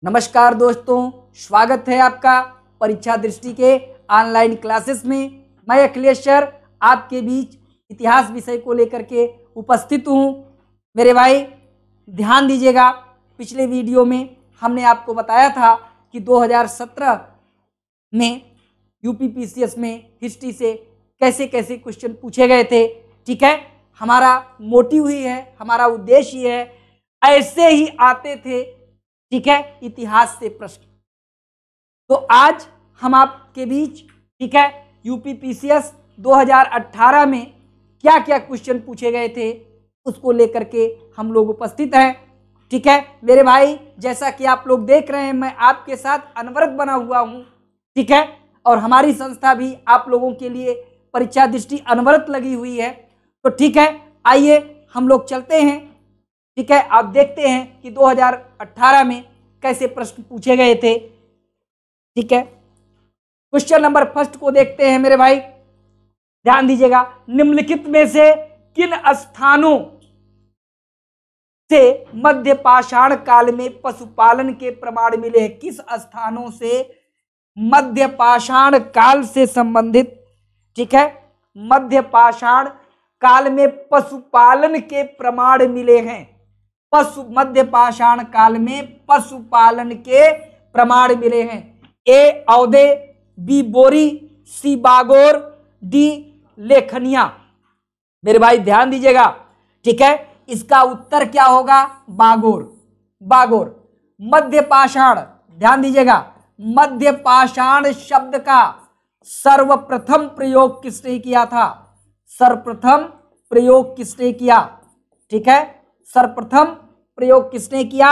नमस्कार दोस्तों, स्वागत है आपका परीक्षा दृष्टि के ऑनलाइन क्लासेस में। मैं अखिलेश सर आपके बीच इतिहास विषय को लेकर के उपस्थित हूँ। मेरे भाई ध्यान दीजिएगा, पिछले वीडियो में हमने आपको बताया था कि 2017 में यूपीपीसीएस में हिस्ट्री से कैसे कैसे क्वेश्चन पूछे गए थे। ठीक है, हमारा मोटिव ही है, हमारा उद्देश्य ही है, ऐसे ही आते थे। ठीक है, इतिहास से प्रश्न। तो आज हम आपके बीच, ठीक है, यूपीपीसीएस 2018 में क्या क्या क्वेश्चन पूछे गए थे उसको लेकर के हम लोग उपस्थित हैं। ठीक है मेरे भाई, जैसा कि आप लोग देख रहे हैं, मैं आपके साथ अनवरत बना हुआ हूं। ठीक है, और हमारी संस्था भी आप लोगों के लिए परीक्षा दृष्टि अनवरत लगी हुई है। तो ठीक है, आइए हम लोग चलते हैं। ठीक है, आप देखते हैं कि 2018 में कैसे प्रश्न पूछे गए थे। ठीक है, क्वेश्चन नंबर फर्स्ट को देखते हैं मेरे भाई, ध्यान दीजिएगा। निम्नलिखित में से किन स्थानों से मध्य पाषाण काल में पशुपालन के प्रमाण मिले हैं? किस स्थानों से मध्य पाषाण काल से संबंधित, ठीक है, मध्य पाषाण काल में पशुपालन के प्रमाण मिले हैं? मध्य पाषाण काल में पशुपालन के प्रमाण मिले हैं। ए औदे, बी बोरी, सी बागोर, डी लेखनिया। मेरे भाई ध्यान दीजिएगा, ठीक है, इसका उत्तर क्या होगा? बागोर। बागोर। मध्य पाषाण, ध्यान दीजिएगा, मध्य पाषाण शब्द का सर्वप्रथम प्रयोग किसने किया था? सर्वप्रथम प्रयोग किसने किया? ठीक है, सर्वप्रथम प्रयोग किसने किया?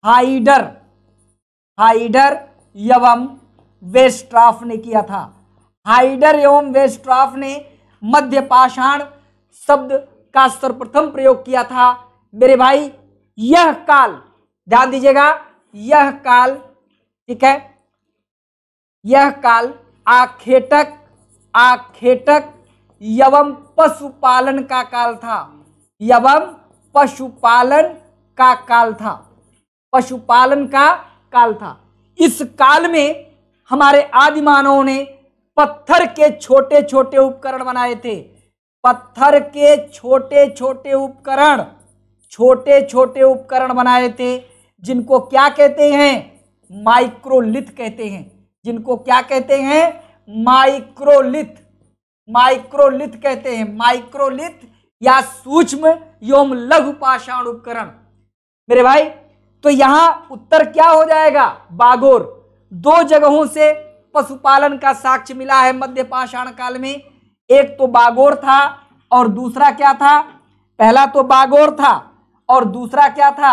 हाइडर। हाइडर एवं वेस्ट्राफ ने किया था। हाइडर एवं वेस्ट्राफ ने मध्य पाषाण शब्द का सर्वप्रथम प्रयोग किया था। मेरे भाई यह काल, ध्यान दीजिएगा, यह काल, ठीक है, यह काल आखेटक एवं पशुपालन का काल था। एवं पशुपालन का काल था। पशुपालन का काल था। इस काल में हमारे आदि मानवों ने पत्थर के छोटे छोटे उपकरण बनाए थे। पत्थर के छोटे छोटे उपकरण बनाए थे, जिनको क्या कहते हैं? माइक्रोलिथ कहते हैं। जिनको क्या कहते हैं? माइक्रोलिथ। माइक्रोलिथ कहते हैं। माइक्रोलिथ या सूक्ष्म एवं लघु पाषाण उपकरण। मेरे भाई तो यहां उत्तर क्या हो जाएगा? बागोर। दो जगहों से पशुपालन का साक्ष्य मिला है मध्य पाषाण काल में। एक तो बागोर था और दूसरा क्या था? पहला तो बागोर था और दूसरा क्या था?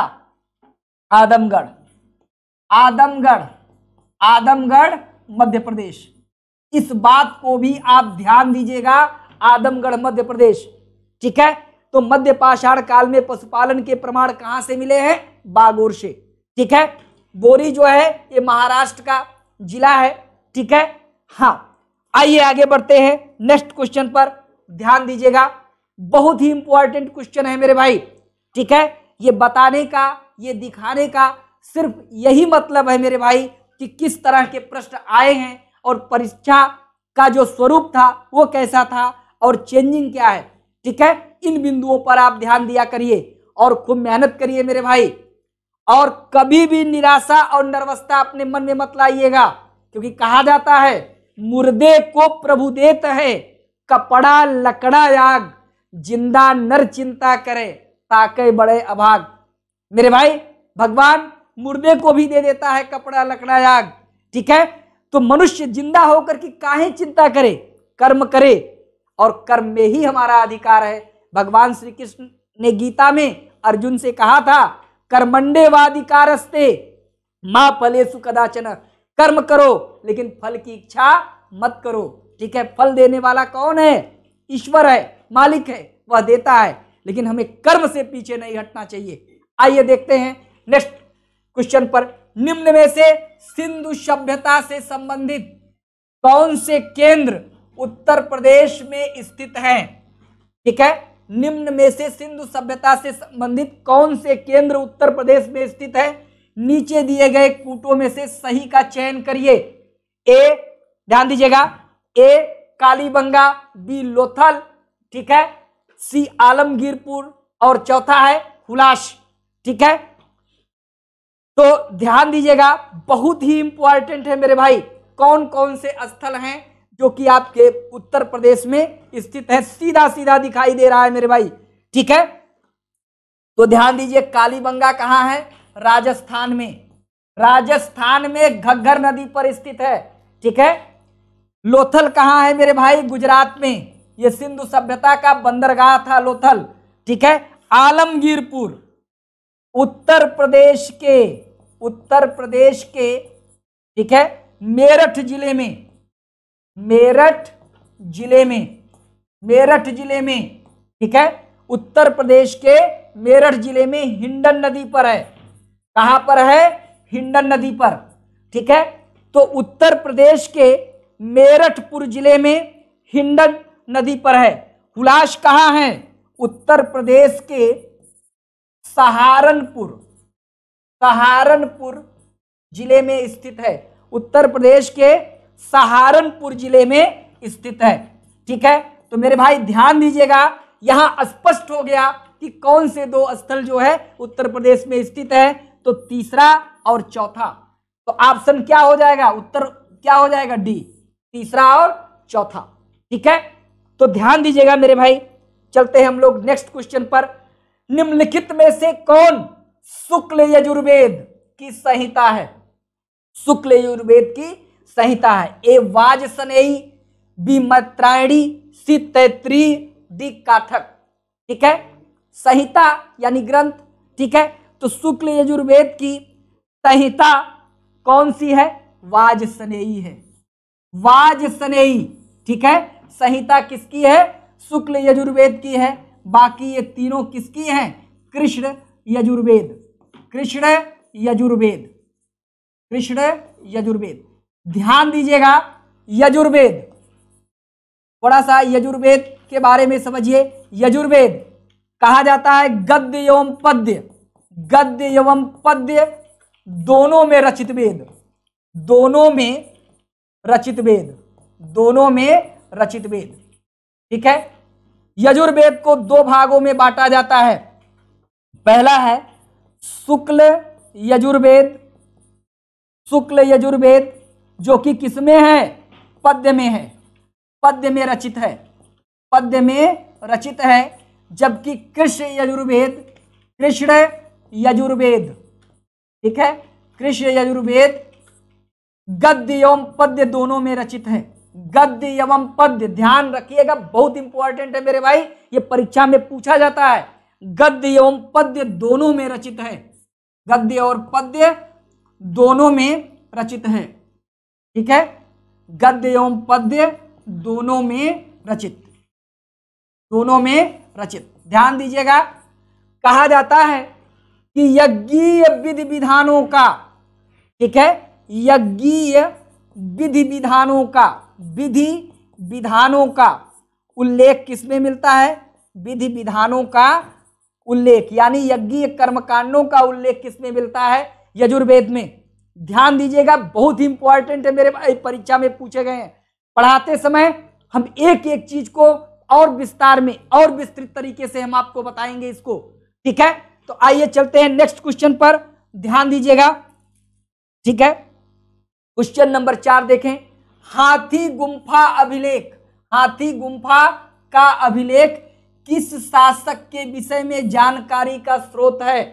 आदमगढ़। आदमगढ़, आदमगढ़ मध्य प्रदेश। इस बात को भी आप ध्यान दीजिएगा, आदमगढ़ मध्य प्रदेश। ठीक है, तो मध्य पाषाण काल में पशुपालन के प्रमाण कहां से मिले हैं? बागोर से। ठीक है, बोरी जो है ये महाराष्ट्र का जिला है। ठीक है, हाँ, आइए आगे बढ़ते हैं नेक्स्ट क्वेश्चन पर। ध्यान दीजिएगा, बहुत ही इंपॉर्टेंट क्वेश्चन है मेरे भाई। ठीक है, ये बताने का, ये दिखाने का सिर्फ यही मतलब है मेरे भाई कि किस तरह के प्रश्न आए हैं और परीक्षा का जो स्वरूप था वो कैसा था और चेंजिंग क्या है। ठीक है, इन बिंदुओं पर आप ध्यान दिया करिए और खूब मेहनत करिए मेरे भाई। और कभी भी निराशा और नर्वसता अपने मन में मत लाइएगा, क्योंकि कहा जाता है मुर्दे को प्रभु देत है, कपड़ा लकड़ा याग, जिंदा नर चिंता करे, ताके बड़े अभाग। मेरे भाई भगवान मुर्दे को भी दे देता है कपड़ा लकड़ा याग। ठीक है, तो मनुष्य जिंदा होकर के काहे चिंता करे? कर्म करे, और कर्म में ही हमारा अधिकार है। भगवान श्री कृष्ण ने गीता में अर्जुन से कहा था, कर्मण्डेवाधिकारस्ते मां फलेषु कदाचन। कर्म करो लेकिन फल की इच्छा मत करो। ठीक है, फल देने वाला कौन है? ईश्वर है, मालिक है, वह देता है, लेकिन हमें कर्म से पीछे नहीं हटना चाहिए। आइए देखते हैं नेक्स्ट क्वेश्चन पर। निम्न में से सिंधु सभ्यता से संबंधित कौन से केंद्र उत्तर प्रदेश में स्थित हैं? ठीक है, निम्न में से सिंधु सभ्यता से संबंधित कौन से केंद्र उत्तर प्रदेश में स्थित है? नीचे दिए गए कूटों में से सही का चयन करिए। ए, ध्यान दीजिएगा, ए कालीबंगा, बी लोथल, ठीक है, सी आलमगीरपुर और चौथा है हुलास, ठीक है। तो ध्यान दीजिएगा, बहुत ही इंपॉर्टेंट है मेरे भाई, कौन कौन से स्थल हैं जो कि आपके उत्तर प्रदेश में स्थित है, सीधा सीधा दिखाई दे रहा है मेरे भाई, ठीक है। तो ध्यान दीजिए, कालीबंगा कहां है? राजस्थान में, राजस्थान में घग्गर नदी पर स्थित है, ठीक है। लोथल कहां है मेरे भाई? गुजरात में, यह सिंधु सभ्यता का बंदरगाह था लोथल, ठीक है। आलमगीरपुर उत्तर प्रदेश के, ठीक है, मेरठ जिले में, मेरठ जिले में, ठीक है, उत्तर प्रदेश के मेरठ जिले में हिंडन नदी पर है। कहां पर है? हिंडन नदी पर, ठीक है। तो उत्तर प्रदेश के मेरठपुर जिले में हिंडन नदी पर है। हुलास कहां है? उत्तर प्रदेश के सहारनपुर जिले में स्थित है, उत्तर प्रदेश के सहारनपुर जिले में स्थित है, ठीक है। तो मेरे भाई ध्यान दीजिएगा, यहां स्पष्ट हो गया कि कौन से दो स्थल जो है उत्तर प्रदेश में स्थित है। तो तीसरा और चौथा, तो ऑप्शन क्या हो जाएगा? उत्तर क्या हो जाएगा? डी, तीसरा और चौथा, ठीक है। तो ध्यान दीजिएगा मेरे भाई, चलते हैं हम लोग नेक्स्ट क्वेश्चन पर। निम्नलिखित में से कौन शुक्ल यजुर्वेद की संहिता है? शुक्ल यजुर्वेद की संहिता है। ए वाजसनेयी, बी मैत्रायणी, सी तैत्तिरीय, डी काठक, ठीक है। संहिता यानी ग्रंथ, ठीक है। तो शुक्ल यजुर्वेद की संहिता कौन सी है? वाजसनेयी है, वाजसनेयी, ठीक है। संहिता किसकी है? शुक्ल यजुर्वेद की है। बाकी ये तीनों किसकी हैं? कृष्ण यजुर्वेद। ध्यान दीजिएगा, यजुर्वेद, थोड़ा सा यजुर्वेद के बारे में समझिए। यजुर्वेद कहा जाता है गद्य एवं पद्य दोनों में रचित वेद, ठीक है। यजुर्वेद को दो भागों में बांटा जाता है। पहला है शुक्ल यजुर्वेद, जो कि किसमें है? पद्य में है, पद्य में रचित है। जबकि कृष्ण यजुर्वेद, ठीक है, कृष्ण यजुर्वेद गद्य एवं पद्य दोनों में रचित है। गद्य एवं पद्य, ध्यान रखिएगा, बहुत इंपॉर्टेंट है मेरे भाई, ये परीक्षा में पूछा जाता है। गद्य एवं पद्य दोनों में रचित है, गद्य और पद्य दोनों में रचित है, ठीक है। गद्य एवं पद्य दोनों में रचित, ध्यान दीजिएगा। कहा जाता है कि यज्ञीय विधि विधानों का, ठीक है, यज्ञीय विधि विधानों का उल्लेख किसमें मिलता है? विधि विधानों का उल्लेख यानी यज्ञीय कर्मकांडों का उल्लेख किसमें मिलता है? यजुर्वेद में। ध्यान दीजिएगा, बहुत ही इंपॉर्टेंट है मेरे भाई, परीक्षा में पूछे गए हैं। पढ़ाते समय हम एक एक चीज को और विस्तार में और विस्तृत तरीके से हम आपको बताएंगे इसको, ठीक है। तो आइए चलते हैं नेक्स्ट क्वेश्चन पर, ध्यान दीजिएगा, ठीक है। क्वेश्चन नंबर 4 देखें। हाथी गुम्फा का अभिलेख किस शासक के विषय में जानकारी का स्रोत है?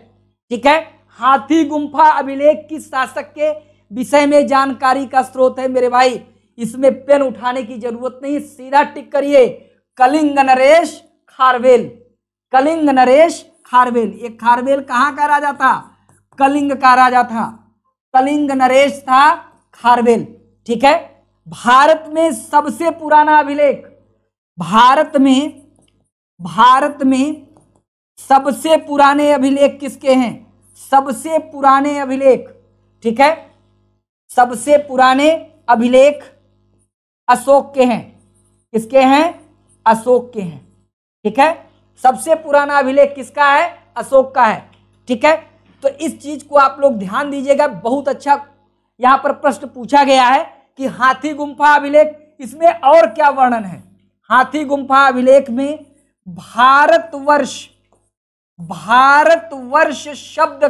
ठीक है, हाथी गुम्फा अभिलेख किस शासक के विषय में जानकारी का स्रोत है मेरे भाई? इसमें पेन उठाने की जरूरत नहीं, सीधा टिक करिए। कलिंग नरेश खारवेल, कलिंग नरेश खारवेल। ये खारवेल कहाँ का राजा था? कलिंग का राजा था, कलिंग नरेश था खारवेल, ठीक है। भारत में सबसे पुराना अभिलेख, भारत में सबसे पुराने अभिलेख किसके हैं? सबसे पुराने अभिलेख, ठीक है, सबसे पुराने अभिलेख अशोक के हैं। किसके हैं? अशोक के हैं, ठीक है। सबसे पुराना अभिलेख किसका है? अशोक का है, ठीक है। तो इस चीज को आप लोग ध्यान दीजिएगा, बहुत अच्छा यहां पर प्रश्न पूछा गया है कि हाथी गुम्फा अभिलेख, इसमें और क्या वर्णन है। हाथी गुम्फा अभिलेख में भारतवर्ष शब्द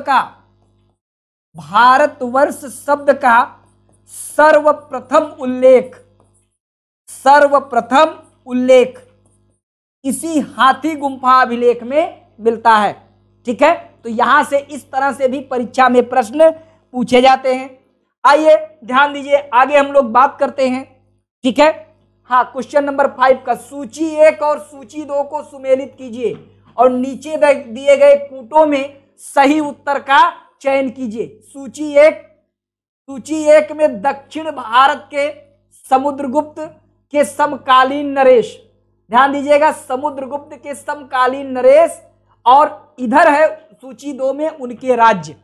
का सर्वप्रथम उल्लेख इसी हाथी गुम्फा अभिलेख में मिलता है। ठीक है, तो यहां से इस तरह से भी परीक्षा में प्रश्न पूछे जाते हैं। आइए ध्यान दीजिए, आगे हम लोग बात करते हैं। ठीक है, हाँ, क्वेश्चन नंबर 5 का सूची 1 और सूची 2 को सुमेलित कीजिए और नीचे दिए गए कूटों में सही उत्तर का चयन कीजिए। सूची एक में दक्षिण भारत के समुद्रगुप्त के समकालीन नरेश, ध्यान दीजिएगा, समुद्रगुप्त के समकालीन नरेश, और इधर है सूची 2 में उनके राज्य।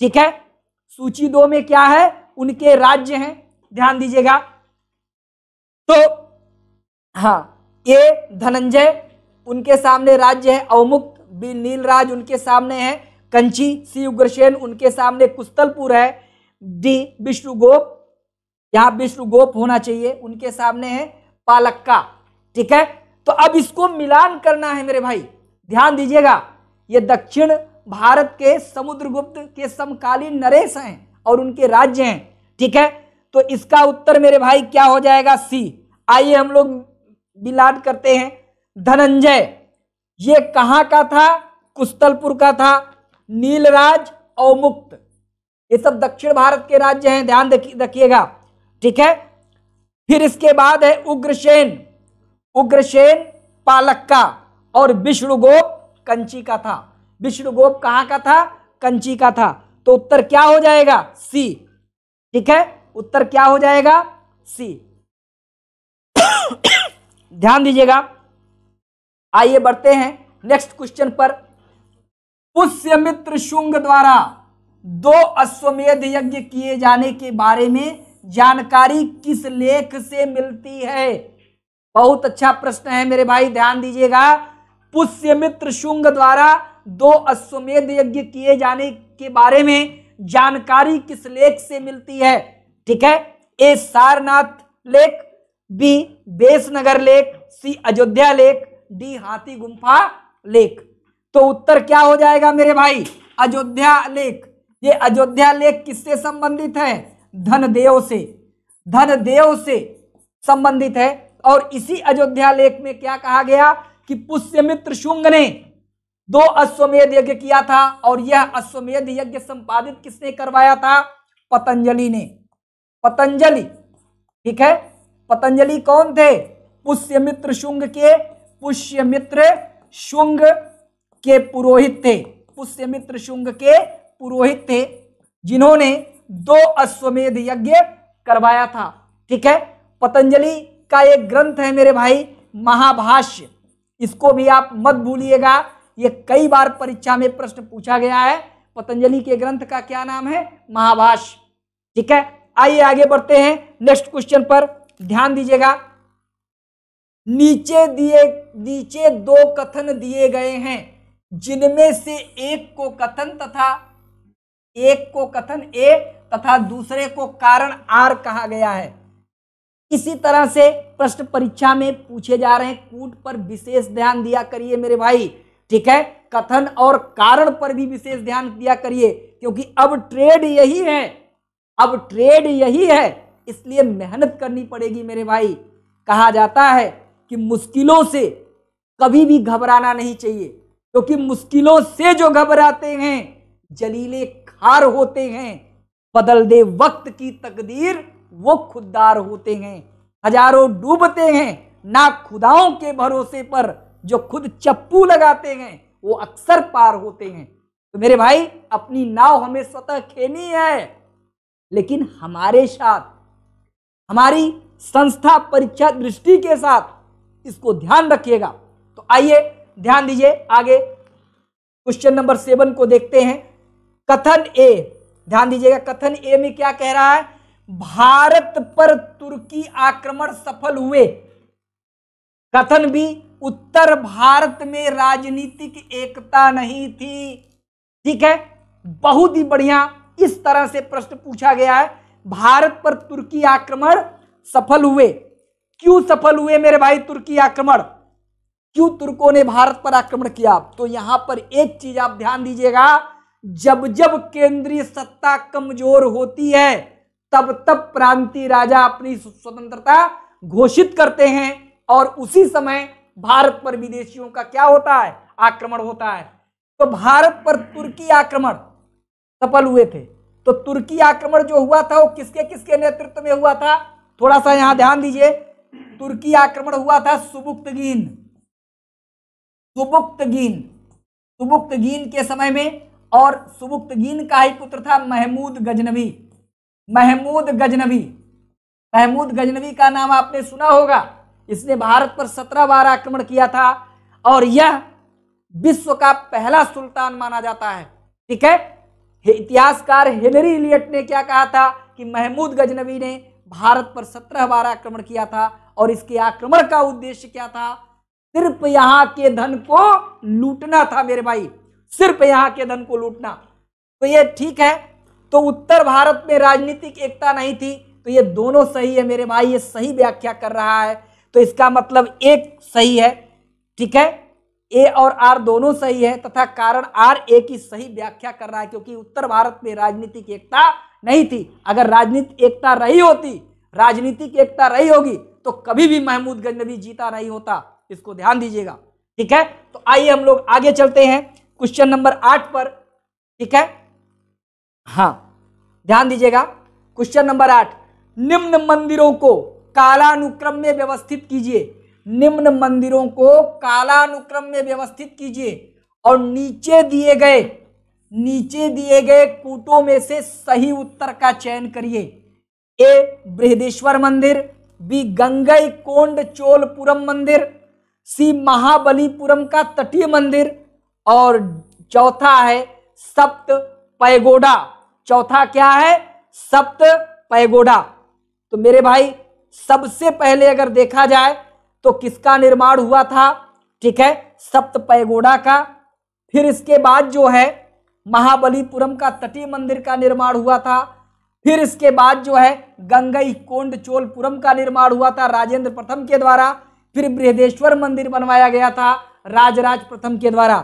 ठीक है, सूची 2 में क्या है, उनके राज्य हैं, ध्यान दीजिएगा। तो हाँ, ए धनंजय, उनके सामने राज्य है अवमुक्त, बी नीलराज उनके सामने है कंची, सी उग्रसेन उनके सामने कुस्तलपुर है, डी विष्णुगोप, यहां विष्णुगोप होना चाहिए, उनके सामने है पालक्का। ठीक है, तो अब इसको मिलान करना है मेरे भाई, ध्यान दीजिएगा। ये दक्षिण भारत के समुद्रगुप्त के समकालीन नरेश हैं और उनके राज्य हैं। ठीक है, तो इसका उत्तर मेरे भाई क्या हो जाएगा, सी। आइए हम लोग मिलान करते हैं। धनंजय ये कहां का था, कुस्तलपुर का था। नीलराज अवमुक्त, ये सब दक्षिण भारत के राज्य हैं, ध्यान रखिएगा। ठीक है, फिर इसके बाद है उग्रसेन पालक्का, और विष्णुगोप कंची का था। विष्णुगोप कहां का था, कंची का था। तो उत्तर क्या हो जाएगा, सी। ठीक है, उत्तर क्या हो जाएगा, सी। ध्यान दीजिएगा, आइए बढ़ते हैं नेक्स्ट क्वेश्चन पर। पुष्यमित्र शुंग द्वारा 2 अश्वमेध यज्ञ किए जाने के बारे में जानकारी किस लेख से मिलती है। बहुत अच्छा प्रश्न है मेरे भाई, ध्यान दीजिएगा। पुष्यमित्र शुंग द्वारा 2 अश्वमेध यज्ञ किए जाने के बारे में जानकारी किस लेख से मिलती है। ठीक है, ए सारनाथ लेख, बी बेसनगर लेख, सी अयोध्या लेख, डी हाथी गुम्फा लेख। तो उत्तर क्या हो जाएगा मेरे भाई, अयोध्या लेख। ये अयोध्या लेख किससे संबंधित है, धनदेव से संबंधित है। और इसी अयोध्या लेख में क्या कहा गया कि पुष्यमित्र शुंग ने 2 अश्वमेध यज्ञ किया था, और यह अश्वमेध यज्ञ संपादित किसने करवाया था, पतंजलि ने। पतंजलि, ठीक है, पतंजलि कौन थे, पुष्यमित्र शुंग के पुरोहित थे। पुष्यमित्र शुंग के पुरोहित थे, जिन्होंने 2 अश्वमेध यज्ञ करवाया था। ठीक है, पतंजलि का एक ग्रंथ है मेरे भाई, महाभाष्य, इसको भी आप मत भूलिएगा, ये कई बार परीक्षा में प्रश्न पूछा गया है। पतंजलि के ग्रंथ का क्या नाम है, महाभाष्य। ठीक है, आइए आगे बढ़ते हैं नेक्स्ट क्वेश्चन पर, ध्यान दीजिएगा। नीचे 2 कथन दिए गए हैं, जिनमें से एक को कथन ए तथा दूसरे को कारण आर कहा गया है। इसी तरह से प्रश्न परीक्षा में पूछे जा रहे हैं, कूट पर विशेष ध्यान दिया करिए मेरे भाई। ठीक है, कथन और कारण पर भी विशेष ध्यान दिया करिए, क्योंकि अब ट्रेड यही है, इसलिए मेहनत करनी पड़ेगी मेरे भाई। कहा जाता है कि मुश्किलों से कभी भी घबराना नहीं चाहिए, क्योंकि मुश्किलों से जो घबराते हैं जलीले खार होते हैं, बदल दे वक्त की तकदीर वो खुददार होते हैं। हजारों डूबते हैं ना खुदाओं के भरोसे पर, जो खुद चप्पू लगाते हैं वो अक्सर पार होते हैं। तो मेरे भाई, अपनी नाव हमें स्वतः खेनी है, लेकिन हमारे साथ, हमारी संस्था परीक्षा दृष्टि के साथ इसको ध्यान रखिएगा। तो आइए ध्यान दीजिए, आगे क्वेश्चन नंबर 7 को देखते हैं। कथन ए, ध्यान दीजिएगा, कथन ए में क्या कह रहा है, भारत पर तुर्की आक्रमण सफल हुए। कथन बी, उत्तर भारत में राजनीतिक एकता नहीं थी। ठीक है, बहुत ही बढ़िया, इस तरह से प्रश्न पूछा गया है। भारत पर तुर्की आक्रमण सफल हुए। क्यों सफल हुए मेरे भाई तुर्की आक्रमण? क्यों तुर्कों ने भारत पर आक्रमण किया? तो यहां पर एक चीज आप ध्यान दीजिएगा, जब जब केंद्रीय सत्ता कमजोर होती है तब तब प्रांतीय राजा अपनी स्वतंत्रता घोषित करते हैं और उसी समय भारत पर विदेशियों का क्या होता है? आक्रमण होता है। तो भारत पर तुर्की आक्रमण सफल हुए थे। तो तुर्की आक्रमण जो हुआ था वो किसके किसके नेतृत्व में हुआ था? थोड़ा सा यहां ध्यान दीजिए। तुर्की आक्रमण हुआ था सुबुक्तगीन के समय में, और सुबुक्तगीन का ही पुत्र था महमूद गजनवी का नाम आपने सुना होगा। इसने भारत पर 17 बार आक्रमण किया था और यह विश्व का पहला सुल्तान माना जाता है। ठीक है, इतिहासकार हेनरी इलियट ने क्या कहा था कि महमूद गजनवी ने भारत पर 17 बार आक्रमण किया था और इसके आक्रमण का उद्देश्य क्या था? सिर्फ यहां के धन को लूटना था मेरे भाई, सिर्फ यहां के धन को लूटना। तो ये ठीक है। तो उत्तर भारत में राजनीतिक एकता नहीं थी, तो ये दोनों सही है मेरे भाई, ये सही व्याख्या कर रहा है। तो इसका मतलब एक सही है। ठीक है, ए और आर दोनों सही है तथा कारण आर ए की सही व्याख्या कर रहा है, क्योंकि उत्तर भारत में राजनीतिक एकता नहीं थी। अगर राजनीतिक एकता रही होगी तो कभी भी महमूद गजनवी जीता नहीं होता। इसको ध्यान दीजिएगा। ठीक है, तो आइए हम लोग आगे चलते हैं क्वेश्चन नंबर 8 पर। ठीक है, हाँ ध्यान दीजिएगा। क्वेश्चन नंबर 8, निम्न मंदिरों को कालानुक्रम में व्यवस्थित कीजिए और नीचे दिए गए कूटों में से सही उत्तर का चयन करिए। ए बृहदेश्वर मंदिर, बी गंगईकोंड चोलपुरम मंदिर, सी महाबलीपुरम का तटीय मंदिर और चौथा है सप्त पैगोडा। चौथा क्या है? सप्त पैगोडा। तो मेरे भाई सबसे पहले अगर देखा जाए तो किसका निर्माण हुआ था? ठीक है, सप्त पैगोडा का। फिर इसके बाद जो है महाबलीपुरम का तटीय मंदिर का निर्माण हुआ था। फिर इसके बाद जो है गंगईकोंड चोलपुरम का निर्माण हुआ था राजेंद्र प्रथम के द्वारा। फिर बृहदेश्वर मंदिर बनवाया गया था राजराज प्रथम के द्वारा।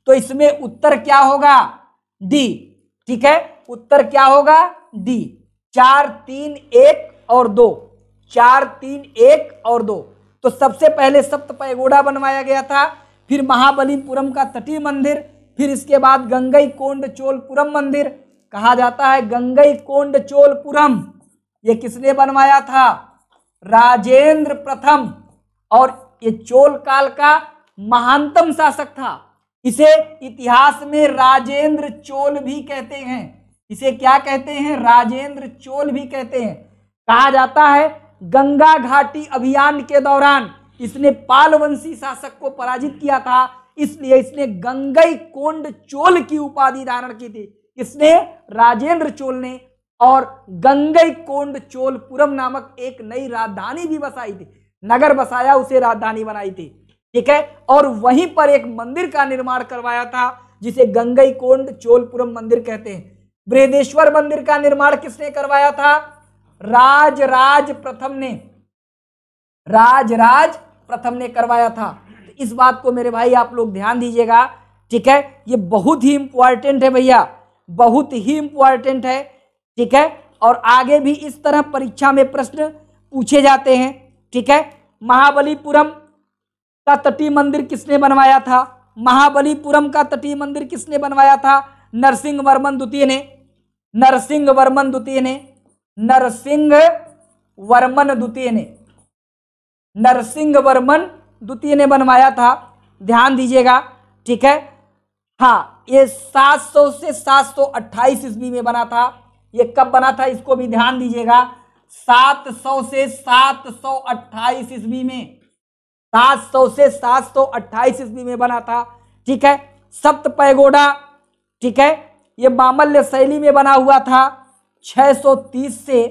तो इसमें उत्तर क्या होगा? डी। ठीक है, उत्तर क्या होगा? डी। 4, 3, 1 और 2। 4, 3, 1 और 2। तो सबसे पहले सप्त पैगोडा बनवाया गया था, फिर महाबलीपुरम का तटीय मंदिर, फिर इसके बाद गंगईकोंड चोलपुरम मंदिर। कहा जाता है गंगईकोंड चोलपुरम ये किसने बनवाया था? राजेंद्र प्रथम। और ये चोल काल का महानतम शासक था। इसे इतिहास में राजेंद्र चोल भी कहते हैं। इसे क्या कहते हैं? राजेंद्र चोल भी कहते हैं। कहा जाता है गंगा घाटी अभियान के दौरान इसने पालवंशी शासक को पराजित किया था, इसलिए इसने गंगईकोंड चोल की उपाधि धारण की थी। इसने राजेंद्र चोल ने, और गंगईकोंड चोलपुरम नामक एक नई राजधानी भी बसाई थी, नगर बसाया, उसे राजधानी बनाई थी। ठीक है, और वहीं पर एक मंदिर का निर्माण करवाया था जिसे गंगईकोंड चोलपुरम मंदिर कहते हैं। बृहदेश्वर मंदिर का निर्माण किसने करवाया था? राजराज प्रथम ने करवाया था। इस बात को मेरे भाई आप लोग ध्यान दीजिएगा। ठीक है, ये बहुत ही इंपॉर्टेंट है भैया, बहुत ही इंपॉर्टेंट है। ठीक है, और आगे भी इस तरह परीक्षा में प्रश्न पूछे जाते हैं। ठीक है, महाबलीपुरम का तटीय मंदिर किसने बनवाया था? महाबलीपुरम का तटीय मंदिर किसने बनवाया था? नरसिंह वर्मन द्वितीय ने। नरसिंह वर्मन द्वितीय ने बनवाया था। ध्यान दीजिएगा। ठीक है, हाँ, ये 700 से 728 ईस्वी में बना था। ये कब बना था इसको भी ध्यान दीजिएगा। 700 से 728 ईस्वी में, 700 से 728 ईस्वी में बना था। ठीक है, सप्त पैगोडा, ठीक है, ये मामल्य शैली में बना हुआ था। 630 से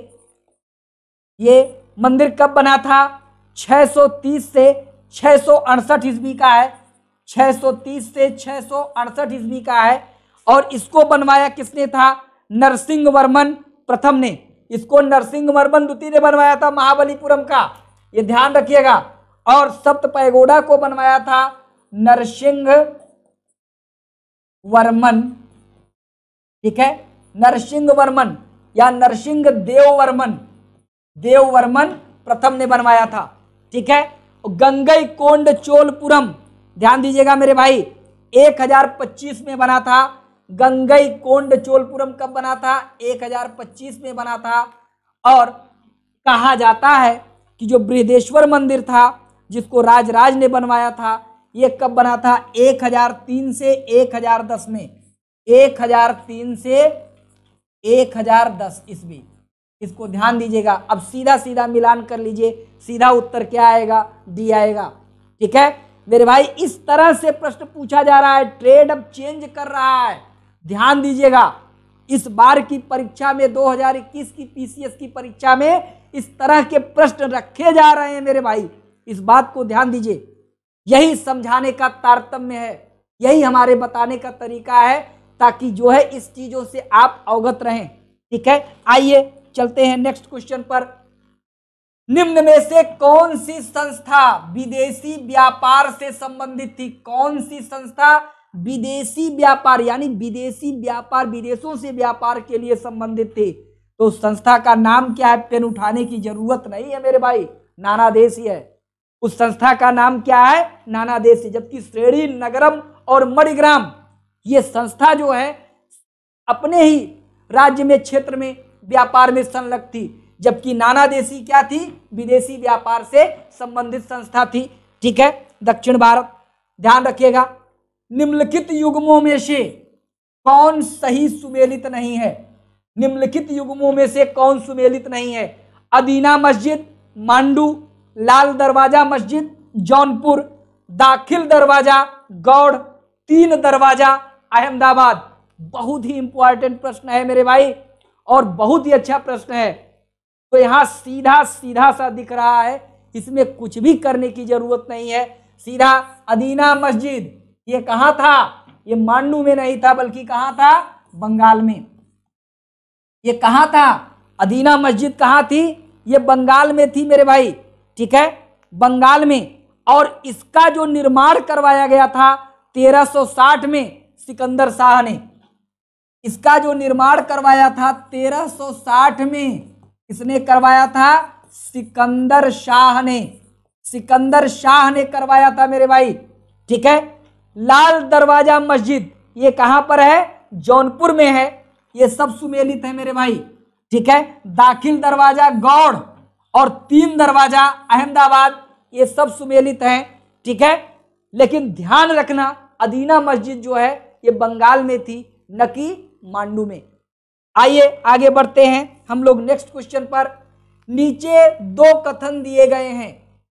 ये मंदिर कब बना था? 630 से 668 ईस्वी का है। 630 से 668 ईस्वी का है। और इसको बनवाया किसने था? नरसिंह वर्मन प्रथम ने। इसको नरसिंह वर्मन द्वितीय ने बनवाया था महाबलीपुरम का, ये ध्यान रखिएगा। और सप्त पैगोडा को बनवाया था नरसिंह वर्मन, ठीक है, नरसिंह वर्मन या नरसिंह देव वर्मन प्रथम ने बनवाया था, ठीक है। गंगई कोंड चोलपुरम, ध्यान दीजिएगा मेरे भाई, 1025 में बना था। गंगई कोंड चोलपुरम कब बना था? 1025 में बना था। और कहा जाता है कि जो बृहदेश्वर मंदिर था जिसको राजराज ने बनवाया था, ये कब बना था? 1003 से 1010 में, 1003 से 1010 ईस्वी। इसको ध्यान दीजिएगा। अब सीधा सीधा मिलान कर लीजिए, सीधा उत्तर क्या आएगा? डी आएगा, ठीक है मेरे भाई। इस तरह से प्रश्न पूछा जा रहा है, ट्रेड अब चेंज कर रहा है, ध्यान दीजिएगा। इस बार की परीक्षा में 2021 की पीसीएस की परीक्षा में इस तरह के प्रश्न रखे जा रहे हैं मेरे भाई, इस बात को ध्यान दीजिए। यही समझाने का तारतम्य है, यही हमारे बताने का तरीका है, ताकि जो है इस चीजों से आप अवगत रहें, ठीक है। आइए चलते हैं नेक्स्ट क्वेश्चन पर। निम्न में से कौन सी संस्था विदेशी व्यापार से संबंधित थी? कौन सी संस्था विदेशी व्यापार यानी विदेशी व्यापार, विदेशों से व्यापार के लिए संबंधित थी? तो संस्था का नाम क्या है? पेन उठाने की जरूरत नहीं है मेरे भाई, नानादेशी है। उस संस्था का नाम क्या है? नानादेशी। जबकि श्रेणी नगरम और मणिग्राम ये संस्था जो है अपने ही राज्य में, क्षेत्र में व्यापार में संलग्न थी, जबकि नानादेशी क्या थी? विदेशी व्यापार से संबंधित संस्था थी, ठीक है। दक्षिण भारत, ध्यान रखिएगा। निम्नलिखित युग्मों में से कौन सही सुमेलित नहीं है? निम्नलिखित युग्मों में से कौन सुमेलित नहीं है? अदीना मस्जिद, मांडू, लाल दरवाजा मस्जिद, जौनपुर, दाखिल दरवाजा, गौड़, तीन दरवाजा, अहमदाबाद। बहुत ही इंपॉर्टेंट प्रश्न है मेरे भाई और बहुत ही अच्छा प्रश्न है। तो यहां सीधा सीधा सा दिख रहा है, इसमें कुछ भी करने की जरूरत नहीं है। सीधा अदीना मस्जिद, ये कहां था? ये मांडू में नहीं था, बल्कि कहां था? बंगाल में। ये कहां था? अदीना मस्जिद कहां थी? ये बंगाल में थी मेरे भाई, ठीक है, बंगाल में। और इसका जो निर्माण करवाया गया था 1360 में सिकंदर शाह ने, इसका जो निर्माण करवाया था 1360 में इसने करवाया था सिकंदर शाह ने, सिकंदर शाह ने करवाया था मेरे भाई, ठीक है। लाल दरवाजा मस्जिद ये कहां पर है? जौनपुर में है। ये सब सुमेलित है मेरे भाई, ठीक है। दाखिल दरवाजा गौड़ और तीन दरवाजा अहमदाबाद ये सब सुमेलित हैं, ठीक है। लेकिन ध्यान रखना अदीना मस्जिद जो है ये बंगाल में थी, न कि मांडू में। आइए आगे बढ़ते हैं हम लोग नेक्स्ट क्वेश्चन पर। नीचे दो कथन दिए गए हैं,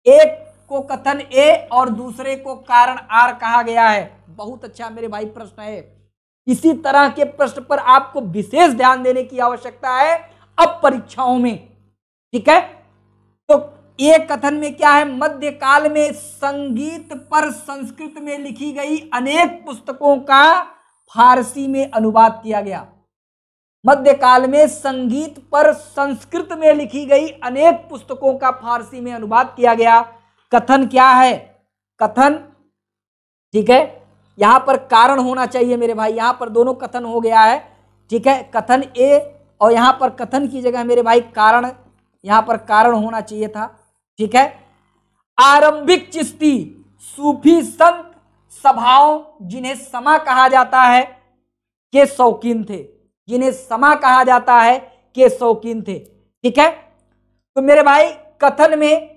एक को कथन ए और दूसरे को कारण आर कहा गया है। बहुत अच्छा मेरे भाई प्रश्न है। इसी तरह के प्रश्न पर आपको विशेष ध्यान देने की आवश्यकता है अब परीक्षाओं में, ठीक है। तो एक कथन में क्या है? मध्यकाल में संगीत पर संस्कृत में लिखी गई अनेक पुस्तकों का फारसी में अनुवाद किया गया। मध्यकाल में संगीत पर संस्कृत में लिखी गई अनेक पुस्तकों का फारसी में अनुवाद किया गया। कथन क्या है? कथन, ठीक है, यहां पर कारण होना चाहिए मेरे भाई, यहां पर दोनों कथन हो गया है, ठीक है। कथन ए और यहां पर कथन की जगह मेरे भाई कारण, यहां पर कारण होना चाहिए था, ठीक है। आरंभिक चिश्ती सूफी संत सभाओं जिन्हें समा कहा जाता है के शौकीन थे, जिन्हें समा कहा जाता है के शौकीन थे, ठीक है। तो मेरे भाई कथन में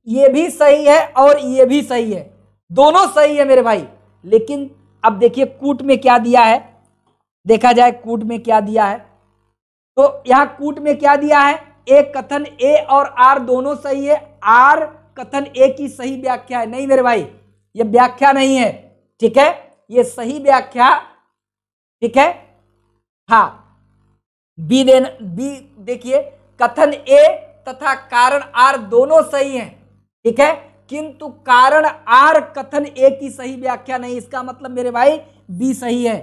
ये भी सही है और ये भी सही है, दोनों सही है मेरे भाई। लेकिन अब देखिए कूट में क्या दिया है, देखा जाए कूट में क्या दिया है। तो यहां कूट में क्या दिया है? एक कथन ए और आर दोनों सही है, आर कथन ए की सही व्याख्या है। नहीं मेरे भाई, ये व्याख्या नहीं है, ठीक है, ये सही व्याख्या, ठीक है। हाँ, बी देखिए कथन ए तथा कारण आर दोनों सही हैं, ठीक है, किंतु कारण आर कथन ए की सही व्याख्या नहीं। इसका मतलब मेरे भाई बी सही है,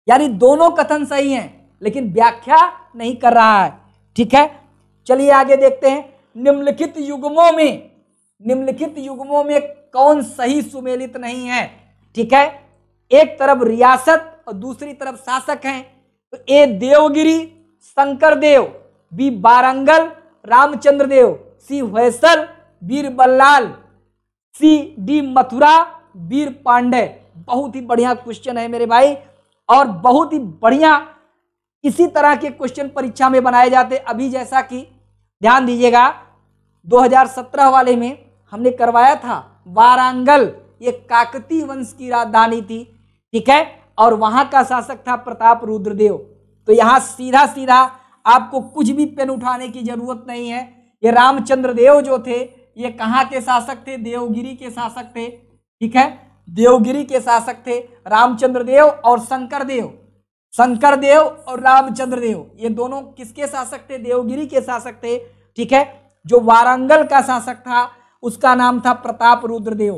यानी दोनों कथन सही हैं लेकिन व्याख्या नहीं कर रहा है। ठीक है, चलिए आगे देखते हैं। निम्नलिखित युग्मों में कौन सही सुमेलित नहीं है? ठीक है, एक तरफ रियासत और दूसरी तरफ शासक हैं, तो ए देवगिरी शंकर देव, बी वारंगल रामचंद्र देव, सी होयसल वीर बल्लाल, सी डी मथुरा वीर पांडे। बहुत ही बढ़िया क्वेश्चन है मेरे भाई, और बहुत ही बढ़िया इसी तरह के क्वेश्चन परीक्षा में बनाए जाते। अभी जैसा कि ध्यान दीजिएगा 2017 वाले में हमने करवाया था वारंगल, ये काकतीय वंश की राजधानी थी। ठीक है, और वहां का शासक था प्रताप रुद्रदेव। तो यहां सीधा सीधा आपको कुछ भी पेन उठाने की जरूरत नहीं है। ये रामचंद्र देव जो थे ये कहाँ के शासक थे? देवगिरी के शासक थे। ठीक है, देवगिरी के शासक थे रामचंद्र देव और शंकर देव। शंकर देव और रामचंद्र देव ये दोनों किसके शासक थे? देवगिरी के शासक थे। ठीक है, जो वारंगल का शासक था उसका नाम था प्रताप रुद्रदेव।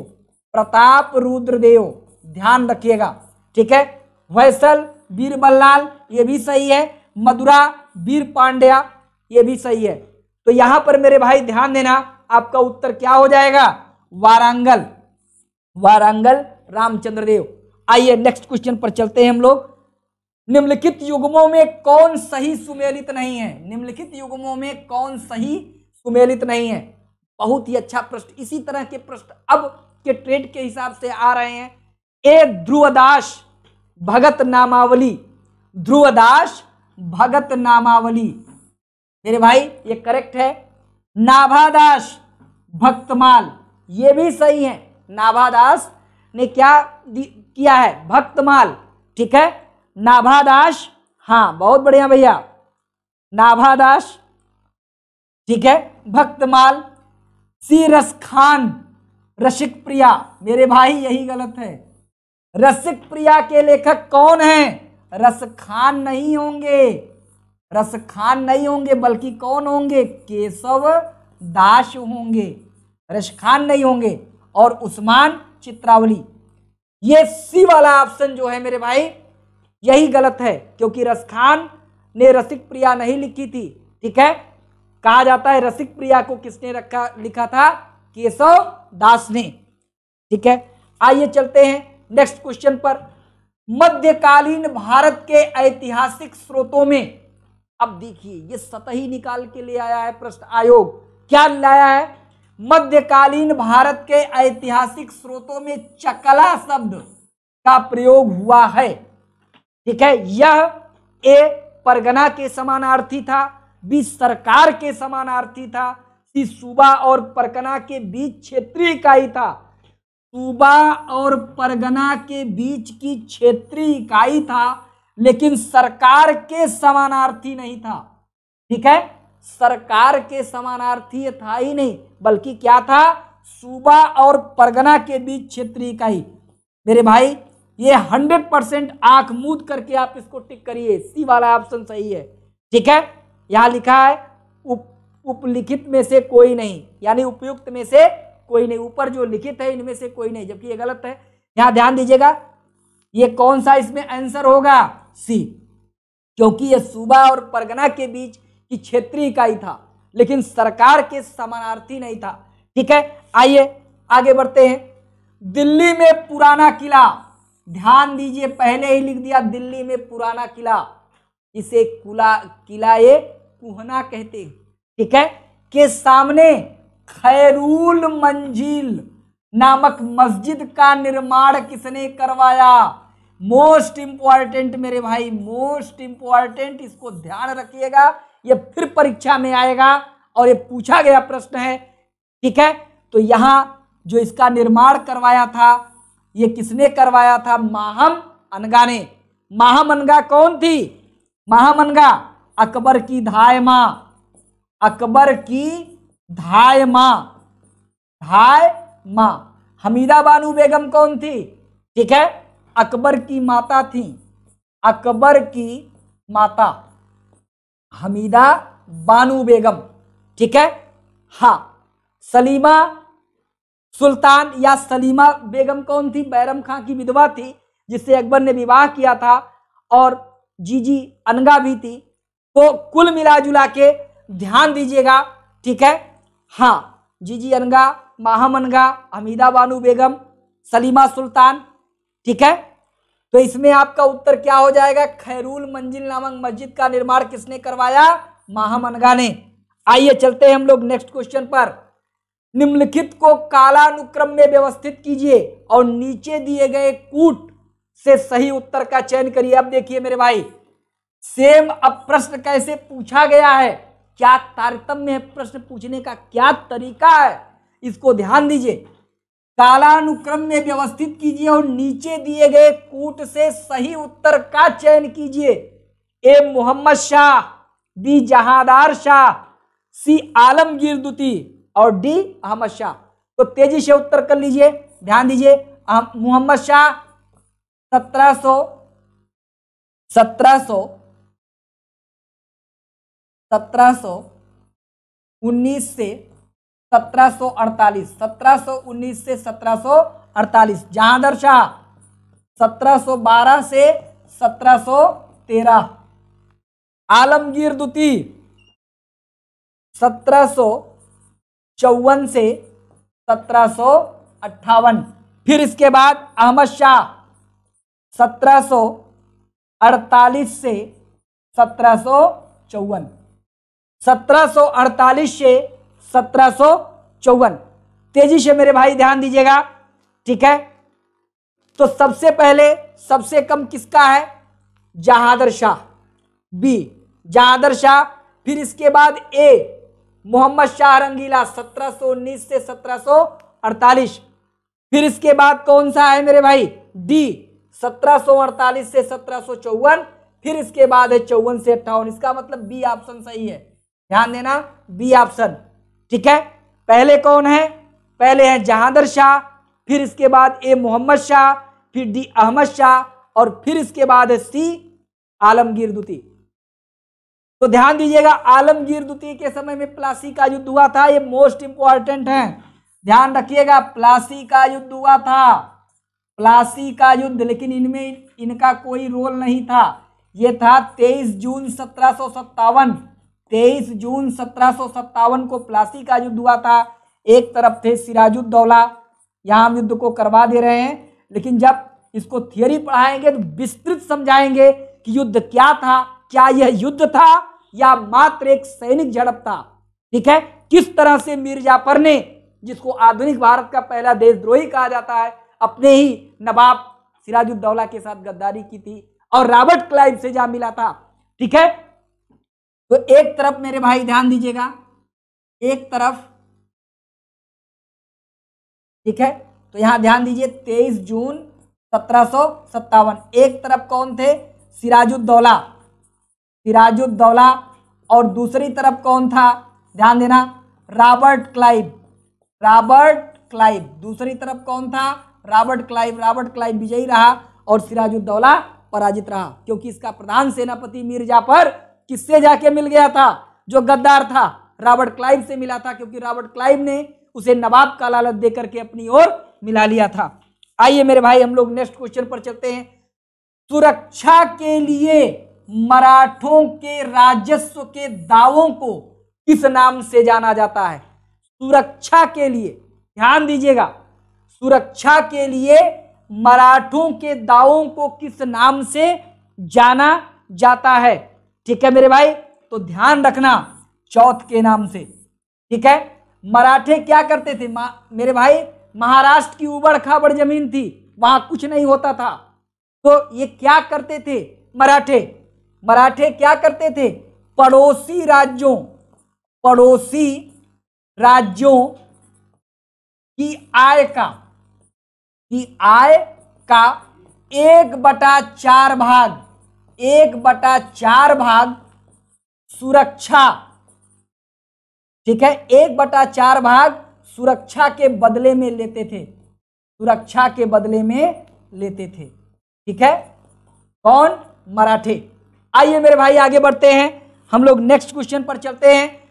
प्रताप रुद्रदेव, ध्यान रखिएगा। ठीक है, वैसल वीर बल्लाल ये भी सही है, मदुरा वीर पांड्या ये भी सही है। तो यहां पर मेरे भाई ध्यान देना, आपका उत्तर क्या हो जाएगा? वारंगल, वारंगल रामचंद्र देव। आइए नेक्स्ट क्वेश्चन पर चलते हैं हम लोग। निम्नलिखित युग्मों में कौन सही सुमेलित नहीं है? निम्नलिखित युग्मों में कौन सही सुमेलित नहीं है? बहुत ही अच्छा प्रश्न। इसी तरह के प्रश्न अब के ट्रेंड के हिसाब से आ रहे हैं। ए ध्रुवदास भगत नामावली, ध्रुवदास भगत नामावली मेरे भाई ये करेक्ट है। नाभादास भक्तमाल ये भी सही है। नाभादास ने क्या किया है? भक्तमाल। ठीक है, नाभादास, हाँ बहुत बढ़िया भैया, नाभादास। ठीक है, भक्तमाल। सी रसखान रसिक प्रिया मेरे भाई यही गलत है। रसिक प्रिया के लेखक कौन हैं? रसखान नहीं होंगे, रसखान नहीं होंगे, बल्कि कौन होंगे? केशव दास होंगे, रसखान नहीं होंगे। और उस्मान चित्रावली, ये सी वाला ऑप्शन जो है मेरे भाई यही गलत है, क्योंकि रसखान ने रसिक प्रिया नहीं लिखी थी। ठीक है, कहा जाता है रसिक प्रिया को किसने लिखा था? केशव दास ने। ठीक है, आइए चलते हैं नेक्स्ट क्वेश्चन पर। मध्यकालीन भारत के ऐतिहासिक स्रोतों में, अब देखिए ये सतही निकाल के ले आया है प्रश्न आयोग। क्या लाया है? मध्यकालीन भारत के ऐतिहासिक स्रोतों में चकला शब्द का प्रयोग हुआ है। ठीक है, यह ए परगना के समानार्थी था, बी सरकार के समानार्थी था, सी सूबा और परगना के बीच क्षेत्रीय इकाई था। सूबा और परगना के बीच की क्षेत्रीय इकाई था, लेकिन सरकार के समानार्थी नहीं था। ठीक है, सरकार के समानार्थी था ही नहीं, बल्कि क्या था? सूबा और परगना के बीच क्षेत्रीय इकाई। मेरे भाई ये 100% आंख मूंद करके आप इसको टिक करिए, सी वाला ऑप्शन सही है। ठीक है, यहां लिखा है उपलिखित में से कोई नहीं, यानी उपयुक्त में से कोई नहीं। ऊपर जो लिखित है इनमें से कोई नहीं, जबकि ये गलत है। यहां ध्यान दीजिएगा, ये कौन सा इसमें आंसर होगा? सी, क्योंकि ये सूबा और परगना के बीच की क्षेत्रीय इकाई था, लेकिन सरकार के समानार्थी नहीं था। ठीक है, आइए आगे बढ़ते हैं। दिल्ली में पुराना किला, ध्यान दीजिए, पहले ही लिख दिया दिल्ली में पुराना किला, इसे किला-ए कुहना कहते हैं। ठीक है, के सामने खैरुल मंजिल नामक मस्जिद का निर्माण किसने करवाया? मोस्ट इंपॉर्टेंट मेरे भाई, मोस्ट इंपॉर्टेंट, इसको ध्यान रखिएगा, ये फिर परीक्षा में आएगा और ये पूछा गया प्रश्न है। ठीक है, तो यहां जो इसका निर्माण करवाया था ये किसने करवाया था? माहम अनगा ने। माहम अनगा कौन थी? माहम अनगा अकबर की धाय मां, अकबर की धाय मां, धाय मां। हमीदा बानू बेगम कौन थी? ठीक है, अकबर की माता थी, अकबर की माता हमीदा बानू बेगम। ठीक है, हाँ, सलीमा सुल्तान या सलीमा बेगम कौन थी? बैरम खां की विधवा थी, जिससे अकबर ने विवाह किया था। और जीजी अनगा भी थी। तो कुल मिला जुला के ध्यान दीजिएगा, ठीक है। हाँ, जीजी अनगा, माहम अनगा, हमीदा बानू बेगम, सलीमा सुल्तान, ठीक है। तो इसमें आपका उत्तर क्या हो जाएगा? खैरुल मंजिल नामक मस्जिद का निर्माण किसने करवाया? माहम अनगा ने। आइए चलते हैं हम लोग नेक्स्ट क्वेश्चन पर। निम्नलिखित को कालानुक्रम में व्यवस्थित कीजिए और नीचे दिए गए कूट से सही उत्तर का चयन करिए। अब देखिए मेरे भाई, सेम अब प्रश्न कैसे पूछा गया है, क्या तारतम्य है, प्रश्न पूछने का क्या तरीका है, इसको ध्यान दीजिए। कालानुक्रम में व्यवस्थित कीजिए और नीचे दिए गए कूट से सही उत्तर का चयन कीजिए। ए मोहम्मद शाह, बी जहांदार शाह, सी आलमगीर द्वितीय और डी अहमद शाह। तो तेजी से उत्तर कर लीजिए, ध्यान दीजिए। मोहम्मद शाह 1719 से 1748, 1719 से 1748। जहांदार शाह 1712 से 1713। आलमगीर द्वितीय 1754 से 1758। फिर इसके बाद अहमद शाह 1748 से 1754। 1748 से 1754। तेजी से मेरे भाई ध्यान दीजिएगा, ठीक है। तो सबसे पहले सबसे कम किसका है? जहांदर शाह, बी जहांदर शाह। फिर इसके बाद ए मोहम्मद शाह रंगीला 1719 से 1748। फिर इसके बाद कौन सा है मेरे भाई? डी 1748 से 1754। फिर इसके बाद है 54 से 58। इसका मतलब बी ऑप्शन सही है, ध्यान देना, बी ऑप्शन, ठीक है। पहले कौन है? पहले है जहांदर शाह, फिर इसके बाद ए मोहम्मद शाह, फिर डी अहमद शाह और फिर इसके बाद है सी आलमगीर द्वितीय। तो ध्यान दीजिएगा, आलमगीर द्वितीय के समय में प्लासी का युद्ध हुआ था, ये मोस्ट इंपॉर्टेंट है, ध्यान रखिएगा। प्लासी का युद्ध हुआ था, प्लासी का युद्ध, लेकिन इनमें इनका कोई रोल नहीं था। ये था 23 जून 1757। 23 जून 1757 को प्लासी का युद्ध हुआ था। एक तरफ थे सिराजुद्दौला, यहाँ हम युद्ध को करवा दे रहे हैं, लेकिन जब इसको थियरी पढ़ाएंगे तो विस्तृत समझाएंगे कि युद्ध क्या था, क्या यह युद्ध था या मात्र एक सैनिक झड़प था, ठीक है। किस तरह से मीर जाफर ने, जिसको आधुनिक भारत का पहला देशद्रोही कहा जाता है, अपने ही नवाब सिराजुद्दौला के साथ गद्दारी की थी और रॉबर्ट क्लाइव से जा मिला था, ठीक है। तो एक तरफ मेरे भाई ध्यान दीजिएगा, एक तरफ, ठीक है। तो यहां ध्यान दीजिए 23 जून 1757। एक तरफ कौन थे? सिराजुद्दौला, सिराजुद्दौला, और दूसरी तरफ कौन था? ध्यान देना, रॉबर्ट क्लाइव, रॉबर्ट क्लाइव। दूसरी तरफ कौन था? Robert Clive. रॉबर्ट क्लाइव विजयी रहा और सिराजुद्दौला पराजित रहा, क्योंकि इसका प्रधान सेनापति मीर जाफर किससे जाके मिल गया था? जो गद्दार था, रॉबर्ट क्लाइव से मिला था, क्योंकि रॉबर्ट क्लाइव ने उसे नवाब का लालच देकर के अपनी ओर मिला लिया था। आइए मेरे भाई हम लोग नेक्स्ट क्वेश्चन पर चलते हैं। सुरक्षा के लिए मराठों के राजस्व के दावों को किस नाम से जाना जाता है? सुरक्षा के लिए, ध्यान दीजिएगा, सुरक्षा के लिए मराठों के दावों को किस नाम से जाना जाता है? ठीक है मेरे भाई, तो ध्यान रखना, चौथ के नाम से, ठीक है। मराठे क्या करते थे मेरे भाई? महाराष्ट्र की उबड़ खाबड़ जमीन थी, वहां कुछ नहीं होता था, तो ये क्या करते थे? मराठे क्या करते थे? पड़ोसी राज्यों की आय का 1/4 भाग सुरक्षा, ठीक है, 1/4 भाग सुरक्षा के बदले में लेते थे, सुरक्षा के बदले में लेते थे, ठीक है। कौन? मराठे। आइए मेरे भाई आगे बढ़ते हैं, हम लोग नेक्स्ट क्वेश्चन पर चलते हैं।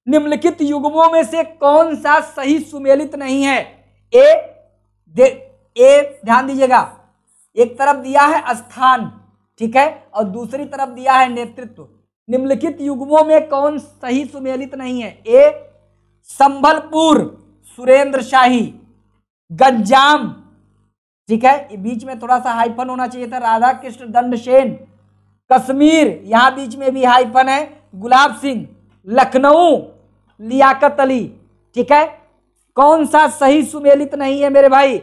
निम्नलिखित युग्मों में से कौन सा सही सुमेलित नहीं है? ए ध्यान दीजिएगा, एक तरफ दिया है स्थान, ठीक है, और दूसरी तरफ दिया है नेतृत्व। निम्नलिखित युग्मों में कौन सही सुमेलित नहीं है? ए संभलपुर सुरेंद्र शाही, गंजाम, ठीक है, बीच में थोड़ा सा हाइफन होना चाहिए था, राधा कृष्ण दंड सेन, कश्मीर, यहां बीच में भी हाइफन है, गुलाब सिंह, लखनऊ लियाकत अली, ठीक है। कौन सा सही सुमेलित नहीं है मेरे भाई?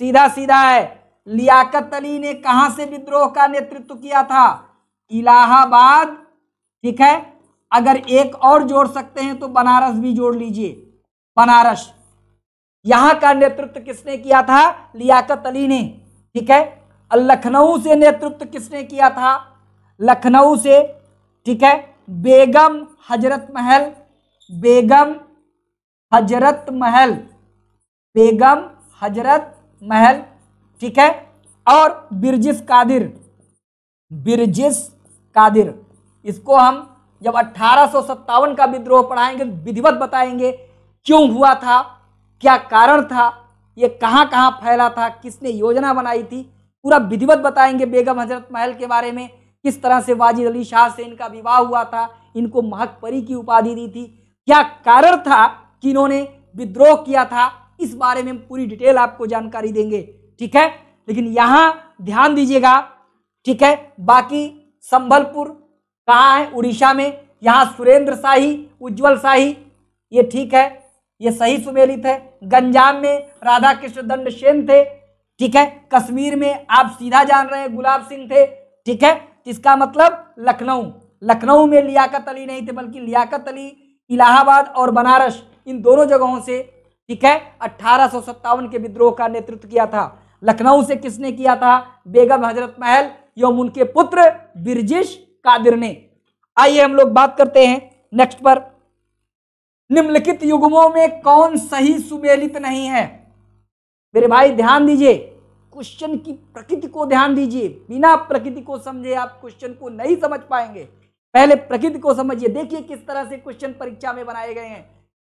सीधा सीधा है, लियाकत अली ने कहां से विद्रोह का नेतृत्व किया था? इलाहाबाद, ठीक है। अगर एक और जोड़ सकते हैं तो बनारस भी जोड़ लीजिए, बनारस। यहां का नेतृत्व किसने किया था? लियाकत अली ने, ठीक है। लखनऊ से नेतृत्व किसने किया था? लखनऊ से, ठीक है, बेगम हजरत महल, बेगम हजरत महल, बेगम हजरत महल, ठीक है। और बिरजिस कादिर, बिरजिस कादिर, इसको हम जब 1857 का विद्रोह पढ़ाएंगे विधिवत बताएंगे क्यों हुआ था, क्या कारण था, ये कहां कहां फैला था, किसने योजना बनाई थी, पूरा विधिवत बताएंगे। बेगम हजरत महल के बारे में, किस तरह से वाजिद अली शाह से इनका विवाह हुआ था, इनको महक परी की उपाधि दी थी, क्या कारण था कि इन्होंने विद्रोह किया था, इस बारे में पूरी डिटेल आपको जानकारी देंगे, ठीक है। लेकिन यहां ध्यान दीजिएगा, ठीक है। बाकी संभलपुर कहाँ है? उड़ीसा में। यहां सुरेंद्र शाही, उज्जवल शाही, ये ठीक है, ये सही सुमेलित है। गंजाम में राधा कृष्ण दंड सेन थे, ठीक है। कश्मीर में आप सीधा जान रहे हैं गुलाब सिंह थे, ठीक है। इसका मतलब लखनऊ, लखनऊ में लियाकत अली नहीं थे, बल्कि लियाकत अली इलाहाबाद और बनारस, इन दोनों जगहों से, ठीक है, 1857 के विद्रोह का नेतृत्व किया था। लखनऊ से किसने किया था? बेगम हजरत महल एवं उनके पुत्र बिरजिस कादिर ने। आइए हम लोग बात करते हैं नेक्स्ट पर। निम्नलिखित युग्मों में कौन सही सुमेलित नहीं है? मेरे भाई ध्यान दीजिए, क्वेश्चन की प्रकृति को ध्यान दीजिए, बिना प्रकृति को समझे आप क्वेश्चन को नहीं समझ पाएंगे। पहले प्रकृति को समझिए, देखिए किस तरह से क्वेश्चन परीक्षा में बनाए गए हैं।